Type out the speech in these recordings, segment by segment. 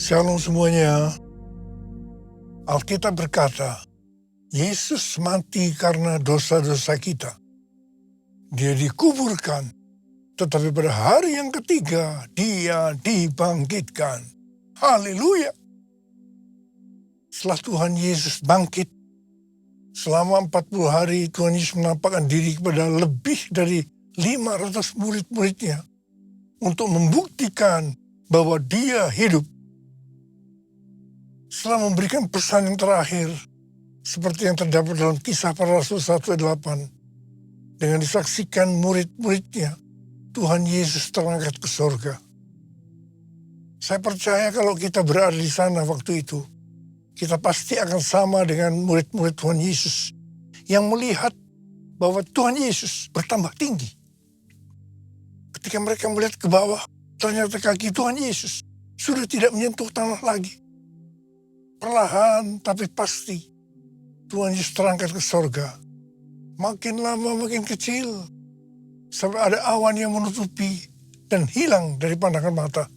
Shalom semuanya. Alkitab berkata, Yesus mati karena dosa-dosa kita. Dia dikuburkan, tetapi pada hari yang ketiga, dia dibangkitkan. Haleluya. Setelah Tuhan Yesus bangkit, selama 40 hari Tuhan Yesus menampakkan diri kepada lebih dari 500 murid-muridnya untuk membuktikan bahwa dia hidup. Setelah memberikan pesan yang terakhir, seperti yang terdapat dalam Kisah Para Rasul 1 ayat 8, dengan disaksikan murid-muridnya, Tuhan Yesus terangkat ke surga. Saya percaya kalau kita berada di sana waktu itu, kita pasti akan sama dengan murid-murid Tuhan Yesus yang melihat bahwa Tuhan Yesus bertambah tinggi. Ketika mereka melihat ke bawah, ternyata kaki Tuhan Yesus sudah tidak menyentuh tanah lagi. Perlahan tapi pasti Tuhan Yesus terangkat ke surga. Makin lama makin kecil, sampai ada awan yang menutupi dan hilang dari pandangan mata.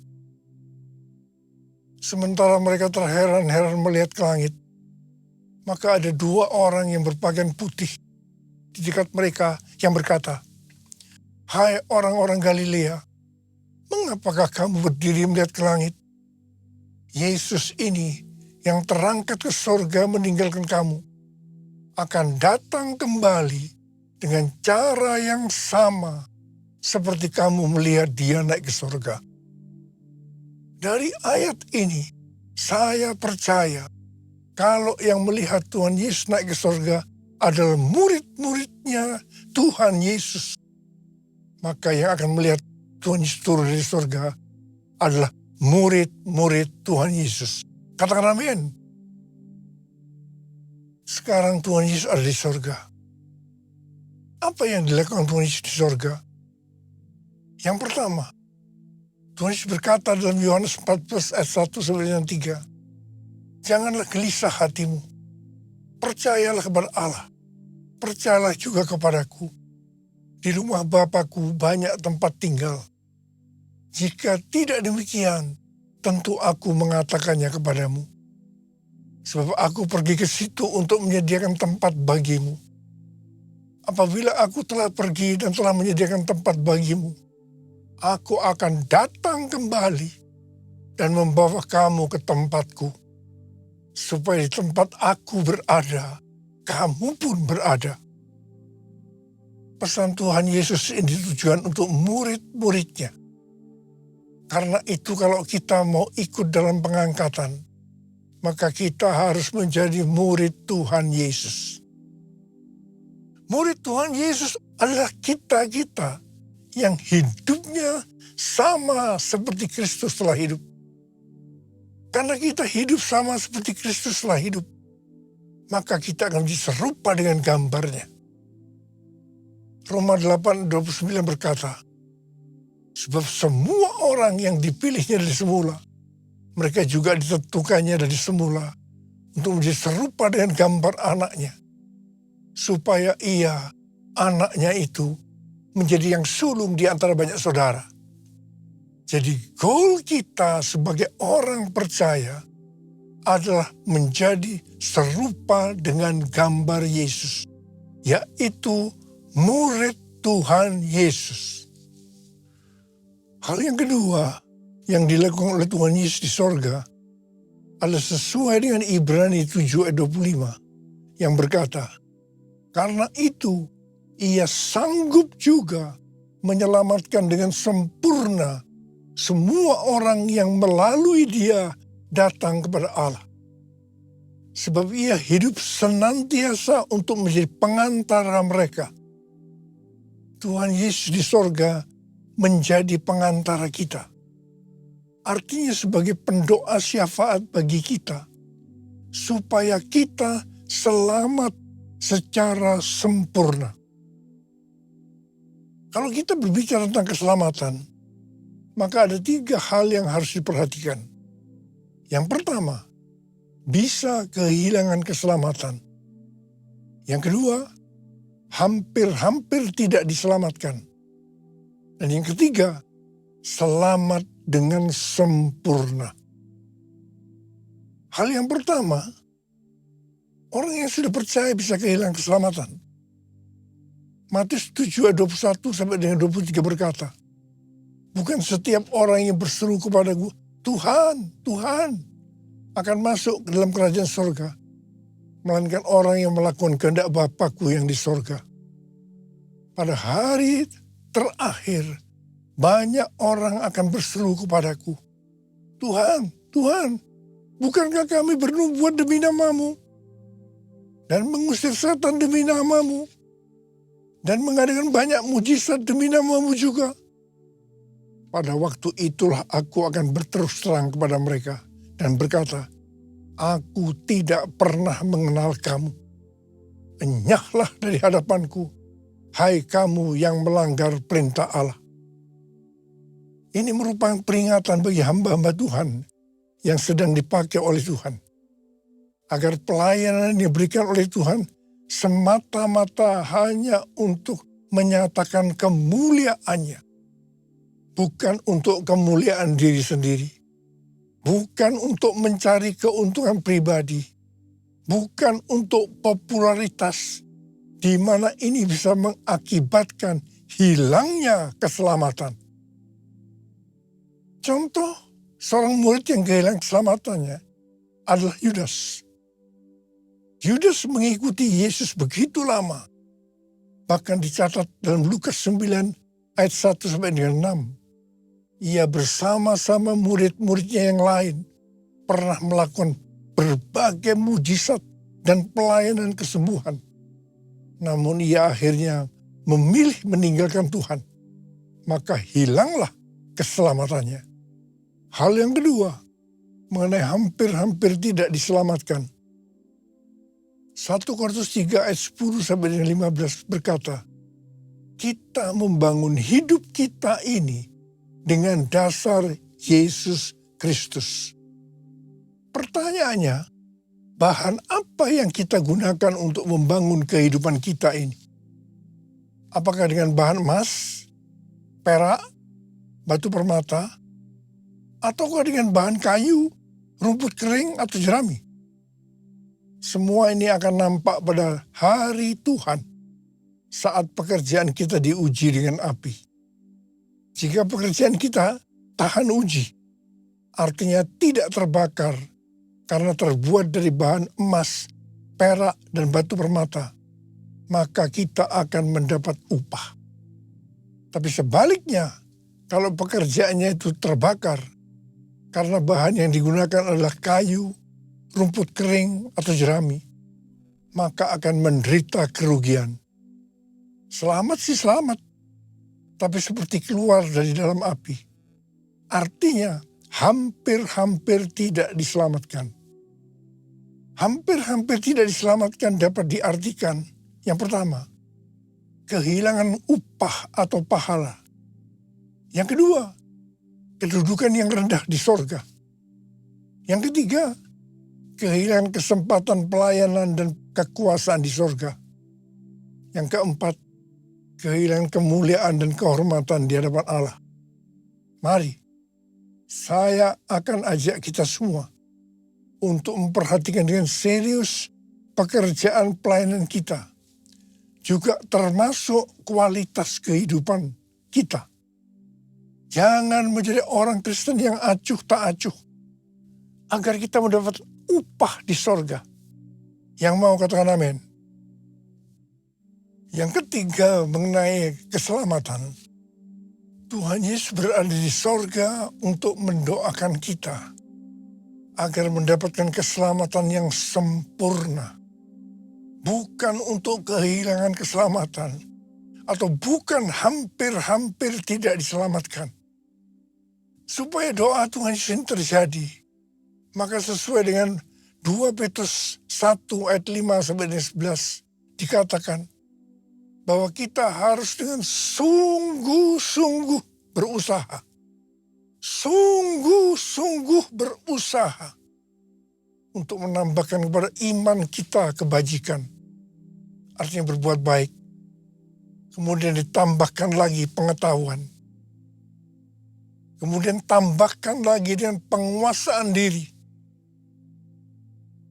Sementara mereka terheran-heran melihat ke langit, maka ada 2 orang yang berpakaian putih di dekat mereka yang berkata, "Hai orang-orang Galilea, mengapakah kamu berdiri melihat ke langit? Yesus ini yang terangkat ke surga meninggalkan kamu, akan datang kembali dengan cara yang sama seperti kamu melihat dia naik ke surga." Dari ayat ini, saya percaya kalau yang melihat Tuhan Yesus naik ke surga adalah murid-muridnya Tuhan Yesus, maka yang akan melihat Tuhan Yesus turun dari surga adalah murid-murid Tuhan Yesus. Katakan amin. Sekarang Tuhan Yesus ada di surga. Apa yang dilakukan Tuhan Yesus di surga? Yang pertama, Tuhan Yesus berkata dalam Yohanes 14 ayat 1-3, "Janganlah gelisah hatimu, percayalah kepada Allah, percayalah juga kepadaku. Di rumah Bapa-Ku banyak tempat tinggal. Jika tidak demikian, tentu aku mengatakannya kepadamu. Sebab aku pergi ke situ untuk menyediakan tempat bagimu. Apabila aku telah pergi dan telah menyediakan tempat bagimu, aku akan datang kembali dan membawa kamu ke tempatku, supaya di tempat aku berada, kamu pun berada." Pesan Tuhan Yesus ini ditujukan untuk murid-muridnya. Karena itu kalau kita mau ikut dalam pengangkatan, maka kita harus menjadi murid Tuhan Yesus. Murid Tuhan Yesus adalah kita-kita yang hidupnya sama seperti Kristus telah hidup. Karena kita hidup sama seperti Kristus telah hidup, maka kita akan menjadi serupa dengan gambarnya. Roma 8:29 berkata, "Sebab semua orang yang dipilihnya dari semula, mereka juga ditentukannya dari semula untuk menjadi serupa dengan gambar anaknya, supaya ia, anaknya itu, menjadi yang sulung di antara banyak saudara." Jadi goal kita sebagai orang percaya adalah menjadi serupa dengan gambar Yesus, yaitu murid Tuhan Yesus. Hal yang kedua yang dilakukan oleh Tuhan Yesus di sorga adalah sesuai dengan Ibrani 7 ayat 25 yang berkata, "Karena itu ia sanggup juga menyelamatkan dengan sempurna semua orang yang melalui dia datang kepada Allah. Sebab ia hidup senantiasa untuk menjadi pengantara mereka." Tuhan Yesus di sorga menjadi pengantara kita. Artinya sebagai pendoa syafaat bagi kita, supaya kita selamat secara sempurna. Kalau kita berbicara tentang keselamatan, maka ada 3 hal yang harus diperhatikan. Yang pertama, bisa kehilangan keselamatan. Yang kedua, hampir-hampir tidak diselamatkan. Dan yang ketiga, selamat dengan sempurna. Hal yang pertama, orang yang sudah percaya bisa kehilangan keselamatan. Matius 7 ayat 21 sampai dengan 23 berkata, bukan setiap orang yang berseru kepadaku, Tuhan, Tuhan, akan masuk ke dalam kerajaan surga, melainkan orang yang melakukan kehendak Bapakku yang di surga. Pada hari terakhir, banyak orang akan berseru kepadaku, Tuhan, Tuhan, bukankah kami bernubuat demi namamu, dan mengusir setan demi namamu, dan mengadakan banyak mujizat demi namamu juga? Pada waktu itulah aku akan berterus terang kepada mereka dan berkata, aku tidak pernah mengenal kamu. Enyahlah dari hadapanku, hai kamu yang melanggar perintah Allah. Ini merupakan peringatan bagi hamba-hamba Tuhan yang sedang dipakai oleh Tuhan, agar pelayanan yang diberikan oleh Tuhan semata-mata hanya untuk menyatakan kemuliaannya, bukan untuk kemuliaan diri sendiri, bukan untuk mencari keuntungan pribadi, bukan untuk popularitas, di mana ini bisa mengakibatkan hilangnya keselamatan. Contoh seorang murid yang kehilangan keselamatannya adalah Yudas. Yudas mengikuti Yesus begitu lama, bahkan dicatat dalam Lukas 9 ayat 1 sampai dengan 6. Ia bersama-sama murid-muridnya yang lain pernah melakukan berbagai mujizat dan pelayanan kesembuhan. Namun ia akhirnya memilih meninggalkan Tuhan, maka hilanglah keselamatannya. Hal yang kedua, mengenai hampir-hampir tidak diselamatkan. 1 Korintus 3 ayat 10 sampai dengan 15 berkata, kita membangun hidup kita ini dengan dasar Yesus Kristus. Pertanyaannya, bahan apa yang kita gunakan untuk membangun kehidupan kita ini? Apakah dengan bahan emas, perak, batu permata, ataukah dengan bahan kayu, rumput kering, atau jerami? Semua ini akan nampak pada hari Tuhan saat pekerjaan kita diuji dengan api. Jika pekerjaan kita tahan uji, artinya tidak terbakar karena terbuat dari bahan emas, perak, dan batu permata, maka kita akan mendapat upah. Tapi sebaliknya, kalau pekerjaannya itu terbakar karena bahan yang digunakan adalah kayu, rumput kering, atau jerami, maka akan menderita kerugian. Selamat sih selamat, tapi seperti keluar dari dalam api. Artinya hampir-hampir tidak diselamatkan. Hampir-hampir tidak diselamatkan dapat diartikan, yang pertama, kehilangan upah atau pahala. Yang kedua, kedudukan yang rendah di sorga. Yang ketiga, kehilangan kesempatan pelayanan dan kekuasaan di sorga. Yang keempat, kehilangan kemuliaan dan kehormatan di hadapan Allah. Mari, saya akan ajak kita semua untuk memperhatikan dengan serius pekerjaan pelayanan kita, juga termasuk kualitas kehidupan kita. Jangan menjadi orang Kristen yang acuh tak acuh, agar kita mendapat upah di sorga. Yang mau katakan amin. Yang ketiga mengenai keselamatan. Tuhan Yesus berada di sorga untuk mendoakan kita agar mendapatkan keselamatan yang sempurna. Bukan untuk kehilangan keselamatan, atau bukan hampir-hampir tidak diselamatkan. Supaya doa Tuhan Yesus ini terjadi, maka sesuai dengan 2 Petrus 1 ayat 5 sampai 11 dikatakan bahwa kita harus dengan sungguh-sungguh berusaha. Sungguh-sungguh berusaha untuk menambahkan kepada iman kita kebajikan. Artinya berbuat baik. Kemudian ditambahkan lagi pengetahuan. Kemudian tambahkan lagi dengan penguasaan diri.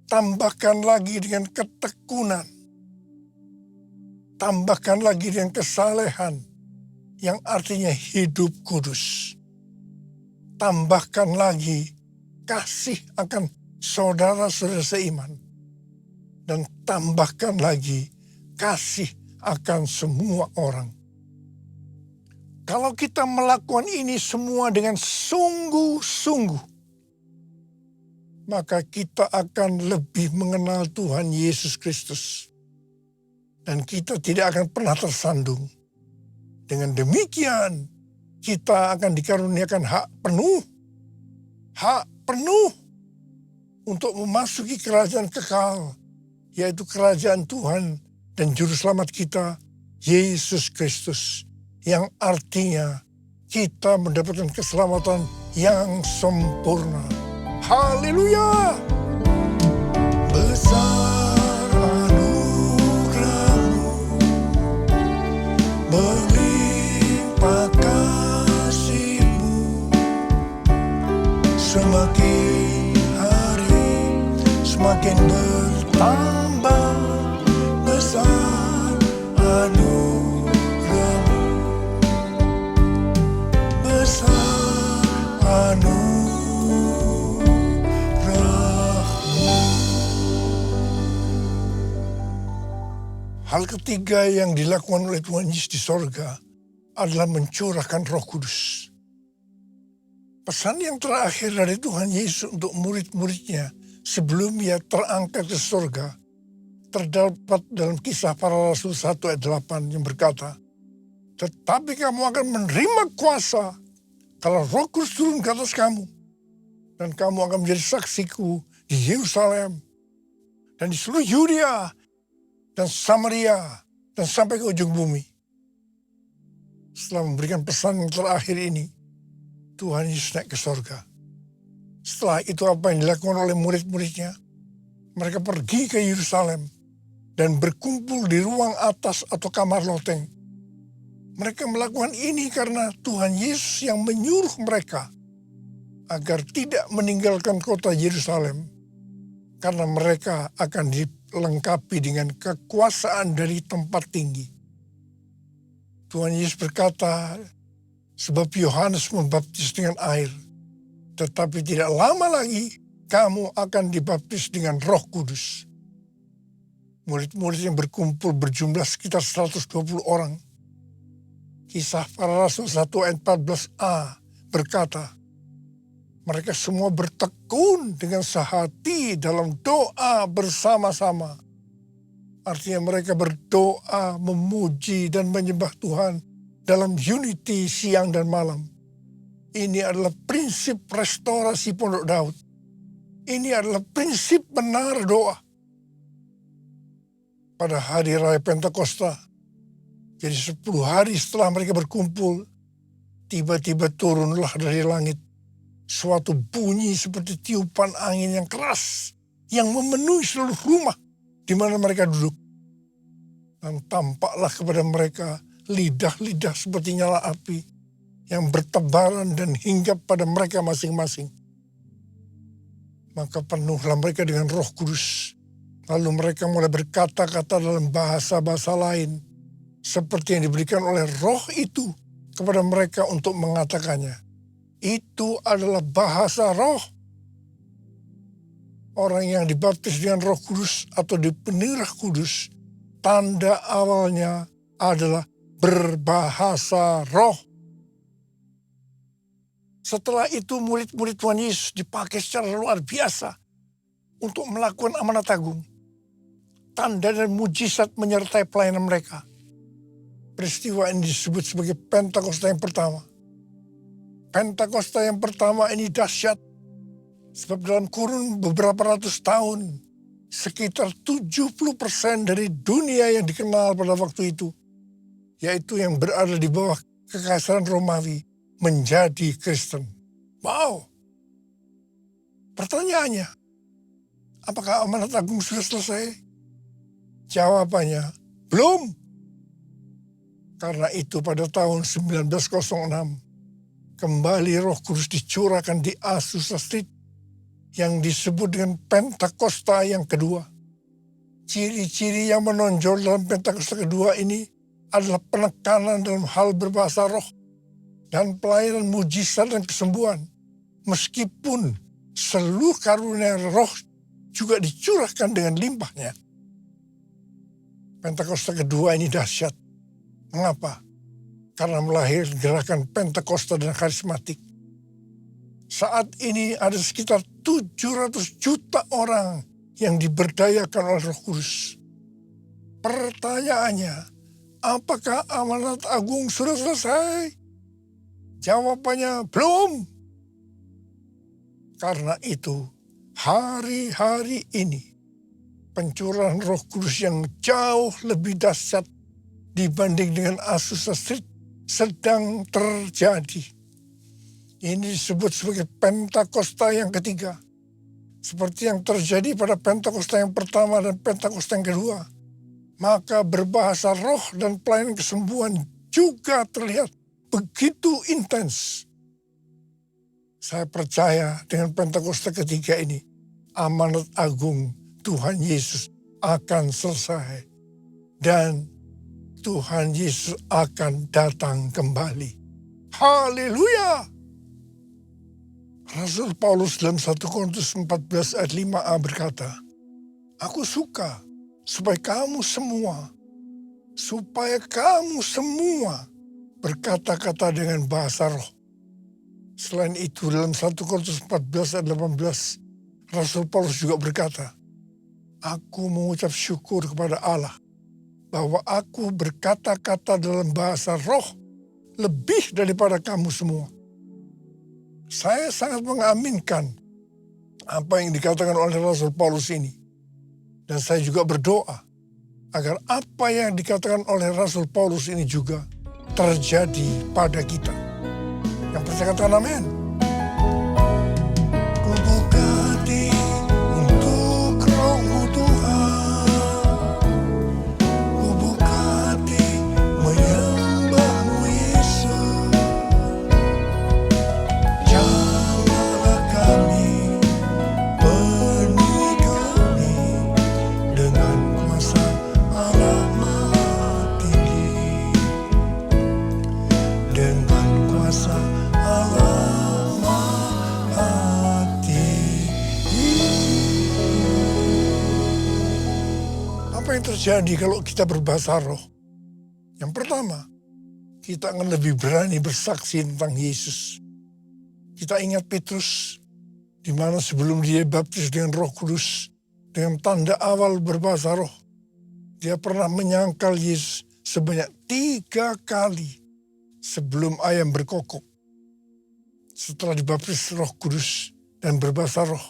tambahkan lagi dengan ketekunan, tambahkan lagi dengan kesalehan, yang artinya hidup kudus. Tambahkan lagi kasih akan saudara-saudara seiman. Dan tambahkan lagi kasih akan semua orang. Kalau kita melakukan ini semua dengan sungguh-sungguh, maka kita akan lebih mengenal Tuhan Yesus Kristus. Dan kita tidak akan pernah tersandung. Dengan demikian, kita akan dikaruniakan hak penuh untuk memasuki kerajaan kekal, yaitu kerajaan Tuhan dan Juru Selamat kita, Yesus Kristus, yang artinya kita mendapatkan keselamatan yang sempurna. Haleluya! Besar anugerah-Mu, berlimpah kasih-Mu, semakin hari semakin bertambah besar anugerah-Mu, besar anugerah-Mu. Hal ketiga yang dilakukan oleh Tuhan Yesus di sorga adalah mencurahkan Roh Kudus. Pesan yang terakhir dari Tuhan Yesus untuk murid-muridnya sebelum ia terangkat ke sorga terdapat dalam Kisah Para Rasul 1 ayat 8 yang berkata, "Tetapi kamu akan menerima kuasa kalau Roh Kudus turun ke atas kamu, dan kamu akan menjadi saksiku di Yerusalem dan di seluruh Yudea dan Samaria dan sampai ke ujung bumi." Setelah memberikan pesan yang terakhir ini, Tuhan Yesus naik ke sorga. Setelah itu apa yang dilakukan oleh murid-muridnya? Mereka pergi ke Yerusalem dan berkumpul di ruang atas atau kamar loteng. Mereka melakukan ini karena Tuhan Yesus yang menyuruh mereka agar tidak meninggalkan kota Yerusalem, karena mereka akan dilengkapi dengan kekuasaan dari tempat tinggi. Tuhan Yesus berkata, sebab Yohanes membaptis dengan air, tetapi tidak lama lagi kamu akan dibaptis dengan Roh Kudus. Murid-murid yang berkumpul berjumlah sekitar 120 orang. Kisah Para Rasul 1 ayat 14a berkata, mereka semua bertekun dengan sehati dalam doa bersama-sama. Artinya mereka berdoa, memuji dan menyembah Tuhan dalam unity siang dan malam. Ini adalah prinsip restorasi Pondok Daud. Ini adalah prinsip benar doa. Pada hari raya Pentakosta, jadi 10 hari setelah mereka berkumpul, tiba-tiba turunlah dari langit suatu bunyi seperti tiupan angin yang keras yang memenuhi seluruh rumah di mana mereka duduk. Dan tampaklah kepada mereka lidah-lidah seperti nyala api yang bertebaran dan hinggap pada mereka masing-masing. Maka penuhlah mereka dengan Roh Kudus. Lalu mereka mulai berkata-kata dalam bahasa-bahasa lain seperti yang diberikan oleh Roh itu kepada mereka untuk mengatakannya. Itu adalah bahasa Roh. Orang yang dibaptis dengan Roh Kudus atau dipenuhi Roh Kudus, tanda awalnya adalah berbahasa roh. Setelah itu murid-murid Tuhan Yesus dipakai secara luar biasa untuk melakukan amanat agung. Tanda dan mujizat menyertai pelayanan mereka. Peristiwa ini disebut sebagai Pentakosta yang pertama. Pentakosta yang pertama ini dahsyat, sebab dalam kurun beberapa ratus tahun, sekitar 70% dari dunia yang dikenal pada waktu itu, yaitu yang berada di bawah kekaisaran Romawi, menjadi Kristen. Wow! Pertanyaannya, apakah amanat agung sudah selesai? Jawabannya, belum. Karena itu pada tahun 1906, kembali Roh Kudus dicurahkan di Azusa Street, yang disebut dengan Pentakosta yang kedua. Ciri-ciri yang menonjol dalam Pentakosta kedua ini adalah penekanan dalam hal berbahasa roh dan pelayanan mujizat dan kesembuhan. Meskipun seluruh karunia roh juga dicurahkan dengan limpahnya. Pentakosta kedua ini dahsyat. Mengapa? Karena melahirkan gerakan Pentakosta dan karismatik. Saat ini ada sekitar 700 juta orang yang diberdayakan oleh Roh Kudus. Pertanyaannya, apakah amanat agung sudah selesai? Jawabannya belum. Karena itu, hari-hari ini pencurahan Roh Kudus yang jauh lebih dahsyat dibanding dengan Azusa Street sedang terjadi. Ini disebut sebagai Pentakosta yang ketiga. Seperti yang terjadi pada Pentakosta yang pertama dan Pentakosta yang kedua. Maka berbahasa roh dan pelayanan kesembuhan juga terlihat begitu intens. Saya percaya dengan Pentakosta ketiga ini, amanat agung Tuhan Yesus akan selesai. Dan Tuhan Yesus akan datang kembali. Haleluya! Rasul Paulus dalam 1 Korintus 14 ayat 5a berkata, "Aku suka supaya kamu semua berkata-kata dengan bahasa roh." Selain itu dalam 1 Korintus 14 ayat 18, Rasul Paulus juga berkata, "Aku mengucap syukur kepada Allah bahwa aku berkata-kata dalam bahasa roh lebih daripada kamu semua." Saya sangat mengaminkan apa yang dikatakan oleh Rasul Paulus ini. Dan saya juga berdoa agar apa yang dikatakan oleh Rasul Paulus ini juga terjadi pada kita. Yang percaya katakan amin. Ku buka hati untuk Roh-Mu Tuhan. Ku buka hati menyembah-Mu Yesus. Jamalah kami, penuhi kami dengan kuasa Allah Maha Tinggi. Dengan kuasa Allah Maha Tinggi. Apa yang terjadi kalau kita berbahasa roh? Yang pertama, kita akan lebih berani bersaksi tentang Yesus. Kita ingat Petrus, di mana sebelum dia baptis dengan Roh Kudus, dengan tanda awal berbahasa roh, dia pernah menyangkal Yesus sebanyak 3 kali sebelum ayam berkokok. Setelah dibaptis Roh Kudus dan berbahasa roh,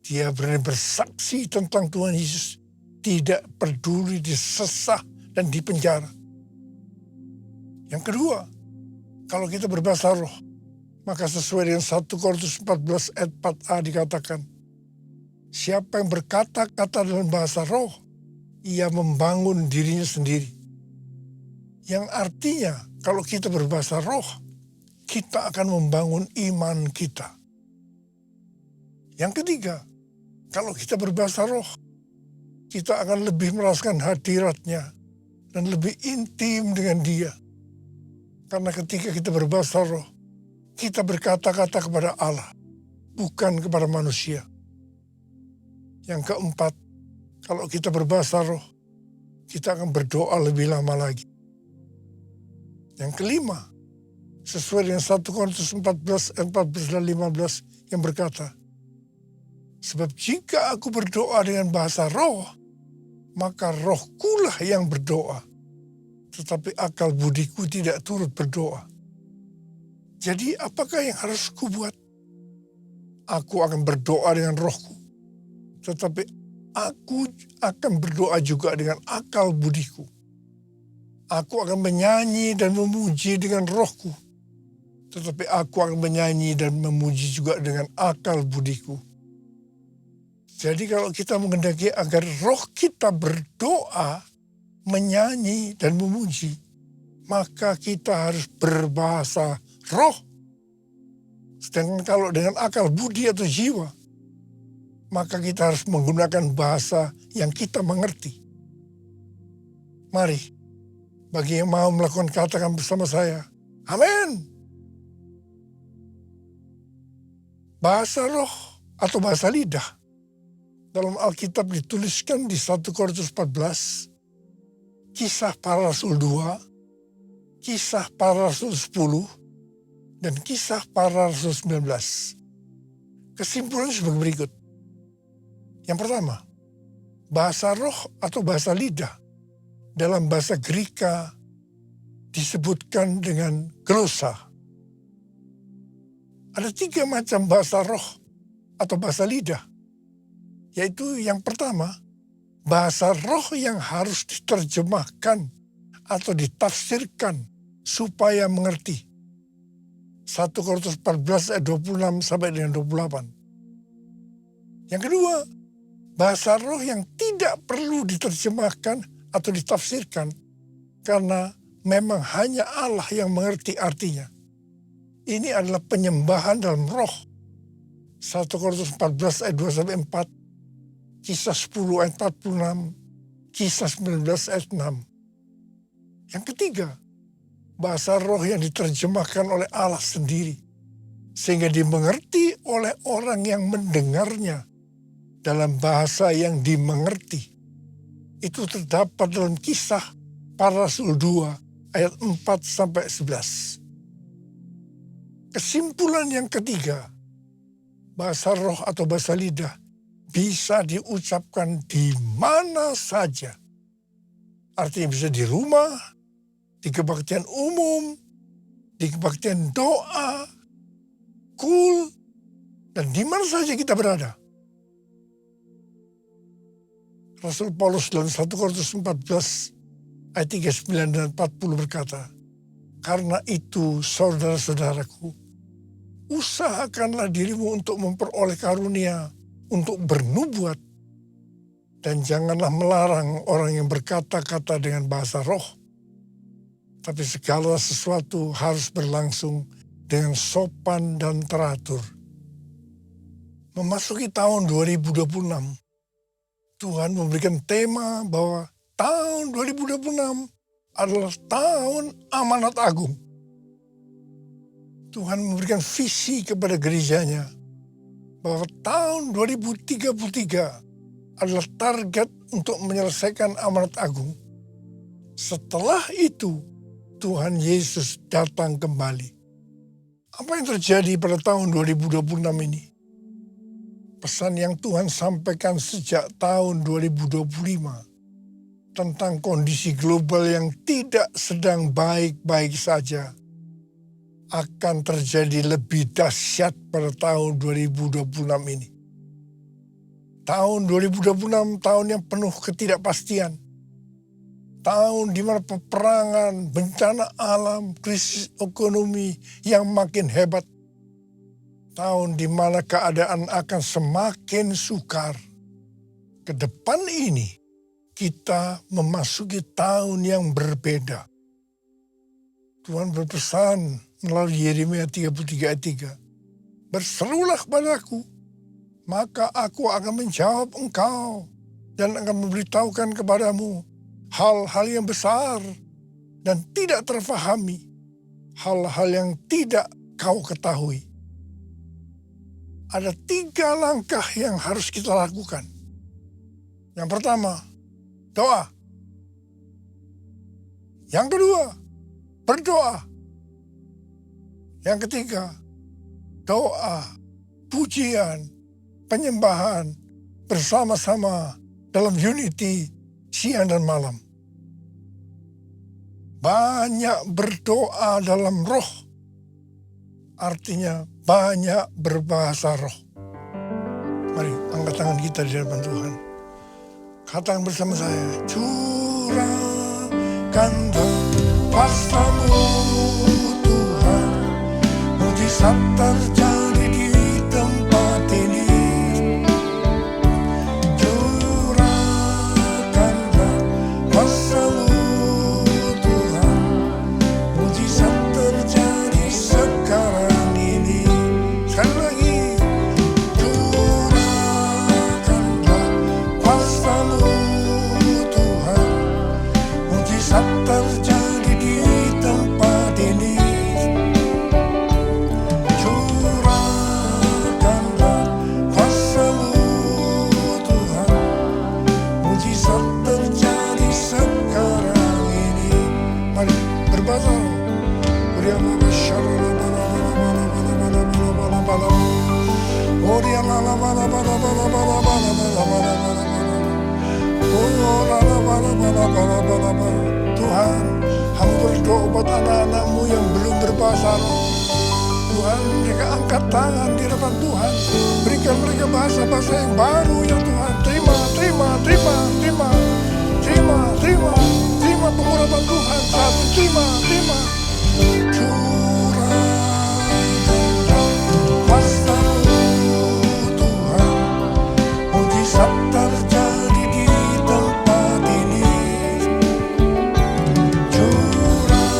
dia berani bersaksi tentang Tuhan Yesus, tidak peduli disesah dan dipenjara. Yang kedua, kalau kita berbahasa roh, maka sesuai dengan 1 Korintus 14 ayat 4a dikatakan, siapa yang berkata-kata dalam bahasa roh, ia membangun dirinya sendiri. Yang artinya, kalau kita berbahasa roh, kita akan membangun iman kita. Yang ketiga, kalau kita berbahasa roh, kita akan lebih merasakan hadiratnya dan lebih intim dengan dia. Karena ketika kita berbahasa roh, kita berkata-kata kepada Allah, bukan kepada manusia. Yang keempat, kalau kita berbahasa roh, kita akan berdoa lebih lama lagi. Yang kelima, sesuai dengan 1 Korintus 14 ayat 14 dan 15 yang berkata, sebab jika aku berdoa dengan bahasa roh, maka rohkulah yang berdoa, tetapi akal budiku tidak turut berdoa. Jadi apakah yang harus kubuat? Aku akan berdoa dengan rohku, tetapi aku akan berdoa juga dengan akal budiku. Aku akan menyanyi dan memuji dengan rohku, tetapi aku akan menyanyi dan memuji juga dengan akal budiku. Jadi kalau kita menghendaki agar roh kita berdoa, menyanyi dan memuji, maka kita harus berbahasa roh. Sedangkan kalau dengan akal budi atau jiwa, maka kita harus menggunakan bahasa yang kita mengerti. Mari, bagi yang mau melakukan katakan bersama saya, amin. Bahasa roh atau bahasa lidah dalam Alkitab dituliskan di 1 Korintus 14, Kisah Para Rasul 2, Kisah Para Rasul 10, dan Kisah Para Rasul 19. Kesimpulannya sebagai berikut. Yang pertama, bahasa roh atau bahasa lidah dalam bahasa Greka disebutkan dengan glosa. Ada 3 macam bahasa roh atau bahasa lidah, yaitu yang pertama, bahasa roh yang harus diterjemahkan atau ditafsirkan supaya mengerti. 1 Korintus 14 ayat 26 sampai dengan 28. Yang kedua, bahasa roh yang tidak perlu diterjemahkan atau ditafsirkan karena memang hanya Allah yang mengerti artinya. Ini adalah penyembahan dalam roh. 1 Korintus 14 ayat 2 sampai 4, Kisah 10 ayat 46, Kisah 19 ayat 6. Yang ketiga, bahasa roh yang diterjemahkan oleh Allah sendiri, sehingga dimengerti oleh orang yang mendengarnya dalam bahasa yang dimengerti. Itu terdapat dalam Kisah Para Rasul 2 ayat 4 sampai 11. Kesimpulan yang ketiga, bahasa roh atau bahasa lidah bisa diucapkan di mana saja. Artinya bisa di rumah, di kebaktian umum, di kebaktian doa, kul, dan di mana saja kita berada. Rasul Paulus dalam 1 Korintus 14 ayat 39 dan 40 berkata, karena itu saudara-saudaraku, usahakanlah dirimu untuk memperoleh karunia untuk bernubuat, dan janganlah melarang orang yang berkata-kata dengan bahasa roh. Tapi segala sesuatu harus berlangsung dengan sopan dan teratur. Memasuki tahun 2026, Tuhan memberikan tema bahwa tahun 2026 adalah tahun amanat agung. Tuhan memberikan visi kepada gerejanya bahwa tahun 2033 adalah target untuk menyelesaikan amanat agung. Setelah itu, Tuhan Yesus datang kembali. Apa yang terjadi pada tahun 2026 ini? Pesan yang Tuhan sampaikan sejak tahun 2025 tentang kondisi global yang tidak sedang baik-baik saja akan terjadi lebih dahsyat pada tahun 2026 ini. Tahun 2026 tahun yang penuh ketidakpastian. Tahun di mana peperangan, bencana alam, krisis ekonomi yang makin hebat. Tahun di mana keadaan akan semakin sukar. Ke depan ini kita memasuki tahun yang berbeda. Tuhan berpesan melalui Yeremia 33 ayat 3. Berserulah kepadaku, maka aku akan menjawab engkau dan akan memberitahukan kepadamu hal-hal yang besar dan tidak terfahami, hal-hal yang tidak kau ketahui. Ada 3 langkah yang harus kita lakukan. Yang pertama, doa. Yang kedua, berdoa. Yang ketiga, doa, pujian, penyembahan bersama-sama dalam unity siang dan malam. Banyak berdoa dalam roh, artinya banyak berbahasa roh. Mari angkat tangan kita di hadapan Tuhan. Katakan bersama saya, curahkanlah kuasa-Mu Tuhan, mujizat terjadi di tempat ini. Curahkanlah kuasa-Mu Tuhan, mujizat terjadi sekarang ini. Sekali lagi, curahkanlah berbazar. Tuhan, hamba berdoa buat anak-anakmu yang belum berbahasa roh. Tuhan, mereka angkat tangan di hadapan Tuhan. Berikan mereka bahasa-bahasa yang baru ya Tuhan. Terima pengurapan Tuhan saat ini. Terima. Curahkanlah kuasa-Mu Tuhan, mujizat terjadi di tempat ini. Curahkanlah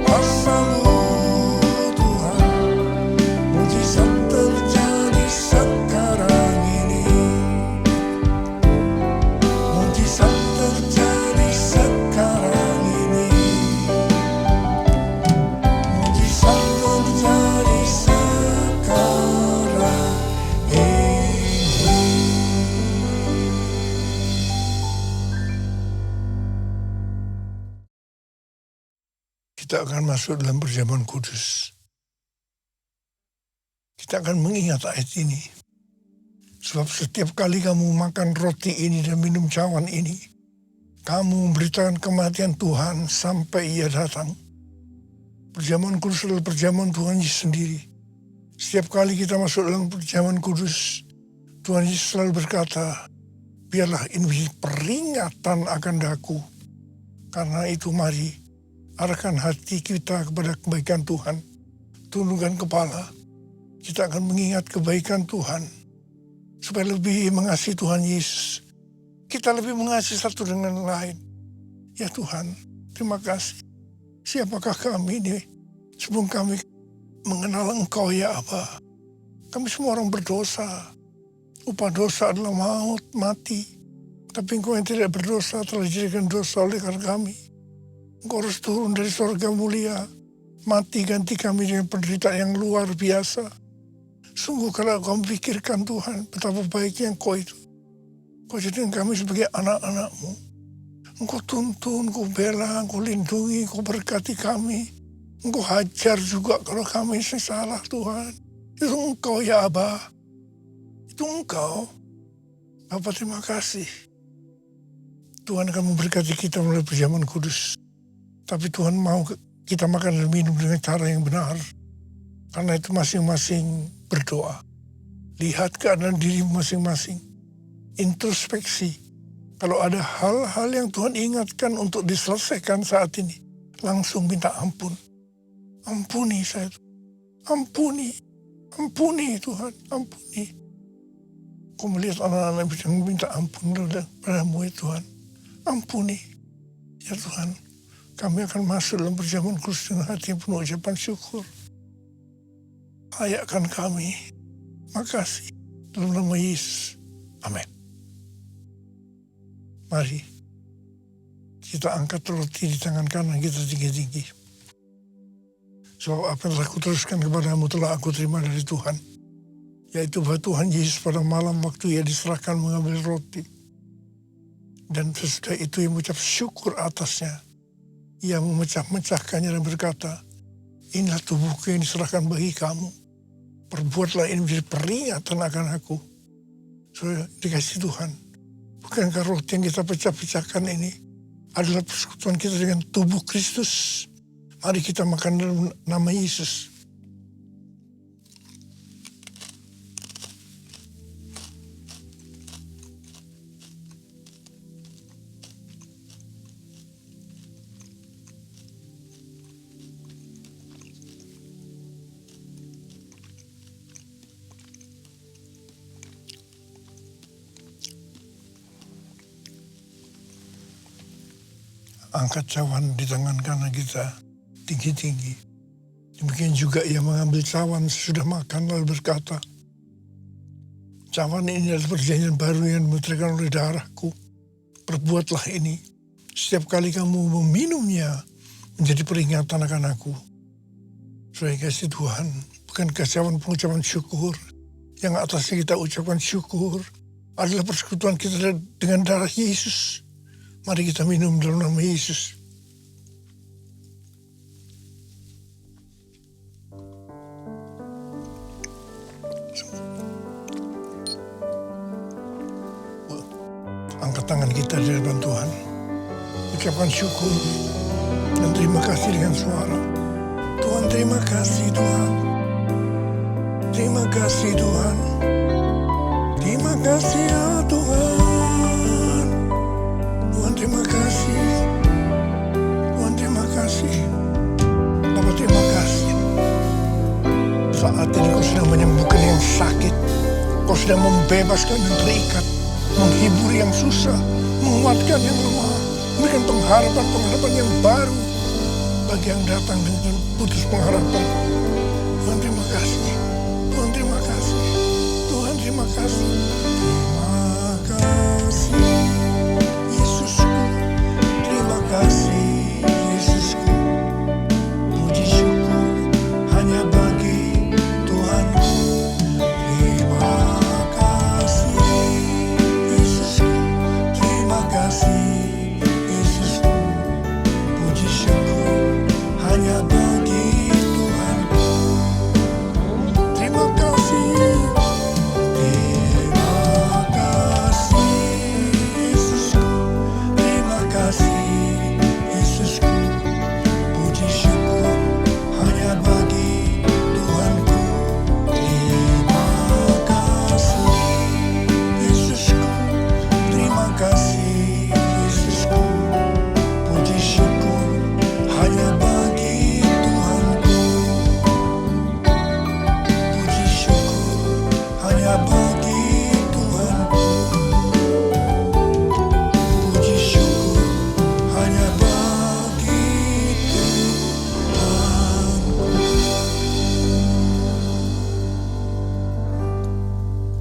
kuasa-Mu Tuhan, mujizat terjadi sekarang ini. Mujizat terjadi sekarang ini. Mujizat terjadi sekarang ini. Kita akan masuk dalam perjamuan kudus. Kita akan mengingat ayat ini. Sebab setiap kali kamu makan roti ini dan minum cawan ini, kamu memberitakan kematian Tuhan sampai Ia datang. Perjamuan kudus adalah perjamuan Tuhan Yesus sendiri. Setiap kali kita masuk dalam perjamuan kudus, Tuhan Yesus selalu berkata, biarlah ini menjadi peringatan akan daku. Karena itu mari, arahkan hati kita kepada kebaikan Tuhan. Tundukkan kepala, kita akan mengingat kebaikan Tuhan. Supaya lebih mengasihi Tuhan Yesus. Kita lebih mengasihi satu dengan lain. Ya Tuhan, terima kasih. Siapakah kami ini? Sebelum kami mengenal Engkau ya Aba. Kami semua orang berdosa. Upah dosa adalah maut, mati. Tapi Engkau yang tidak berdosa telah dijadikan dosa oleh karena kami. Engkau harus turun dari surga mulia. Mati ganti kami dengan penderitaan yang luar biasa. Sungguh kalau kau memikirkan Tuhan, betapa baiknya Engkau itu. Kau jadikan kami sebagai anak-anak-Mu. Engkau tuntun, Engkau bela, Engkau lindungi, Engkau berkati kami. Engkau hajar juga kalau kami salah Tuhan. Itu Engkau ya Aba. Itu Engkau. Bapa terima kasih. Tuhan akan memberkati kita melalui perjamuan kudus. Tapi Tuhan mau kita makan dan minum dengan cara yang benar. Karena itu masing-masing berdoa. Lihat keadaan diri masing-masing. Introspeksi. Kalau ada hal-hal yang Tuhan ingatkan untuk diselesaikan saat ini, langsung minta ampun. Ampuni saya. Ampuni Tuhan. Ampuni. Aku melihat anak-anak yang minta ampun padamu ya Tuhan. Ampuni. Ya Tuhan, kami akan masuk dalam perjamuan kudus dengan hati yang penuh ucapan syukur. Layakkan kami. Makasih. Dalam nama Yesus. Amin. Mari kita angkat roti di tangan kanan kita tinggi-tinggi. Sebab apa yang telah kuteruskan kepadamu telah aku terima dari Tuhan. Yaitu bahwa Tuhan Yesus pada malam waktu Ia diserahkan mengambil roti. Dan sesudah itu Ia mengucap syukur atasnya. Ia memecah-mecahkannya dan berkata, inilah tubuhku yang diserahkan bagi kamu. Perbuatlah ini menjadi peringatan akan aku. Saudara, dikasih Tuhan. Bukankah roti yang kita pecah-pecahkan ini adalah persekutuan kita dengan tubuh Kristus? Mari kita makan dalam nama Yesus. Angkat cawan di tangan kanan kita tinggi-tinggi. Demikian juga Ia mengambil cawan sesudah makan lalu berkata, cawan ini adalah perjanjian baru yang dimutrakan oleh darahku. Perbuatlah ini. Setiap kali kamu meminumnya menjadi peringatan akan aku. Saudara kasih Tuhan, bukan cawan pengucapan syukur. Yang atasnya kita ucapkan syukur adalah persekutuan kita dengan darah Yesus. Mari kita minum dalam nama Yesus. tangan kita di hadapan Tuhan. Ucapkan syukur dan terima kasih dengan suara. Tuhan, terima kasih Tuhan. Terima kasih Tuhan. Terima kasih ya Tuhan. Tuhan terima kasih. Tuhan terima kasih. Bapa terima kasih. Saat ini Kau sedang menyembuhkan yang sakit. Kau sedang membebaskan yang terikat. Menghibur yang susah. Menguatkan yang lemah. Memberikan pengharapan yang baru. Bagi yang datang dengan putus pengharapan. Tuhan terima kasih. Tuhan terima kasih. Tuhan terima kasih. Terima kasih Yesusku. Terima kasih Yesusku. Puji syukur hanya bagi Tuhanku. Terima kasih Yesusku. Terima kasih Yesusku. Puji syukur hanya bagi Tuhanku. Terima kasih. Terima kasih Yesusku. Terima kasih Yesusku. Puji syukur hanya bagi Tuhanku. Terima kasih Yesusku. Terima kasih Yesusku. Puji syukur hanya bagi Tuhanku. Puji syukur hanya bagi Tuhanku. Puji syukur hanya bagi Tuhanku.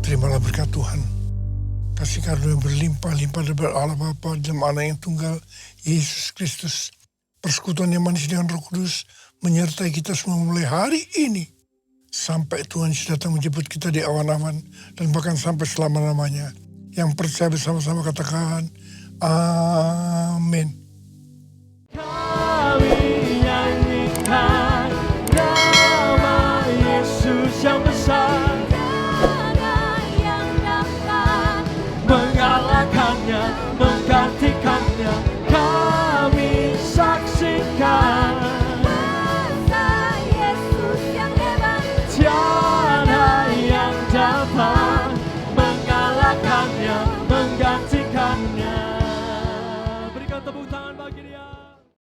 Terimalah berkat Tuhan. Kasih karunia yang berlimpah-limpah dari Allah Bapa dalam Anak yang tunggal, Yesus Kristus. Persekutuan yang manis dengan Roh Kudus menyertai kita semua mulai hari ini. Sampai Tuhan Yesus datang menjemput kita di awan-awan. Dan bahkan sampai selama-lamanya. Yang percaya bersama-sama katakan, amin. Kami nyanyikan nama Yesus yang besar, Tiada yang dapat mengalahkannya, menggantikannya. Kami saksikan kuasa Yesus yang hebat. tiada yang dapat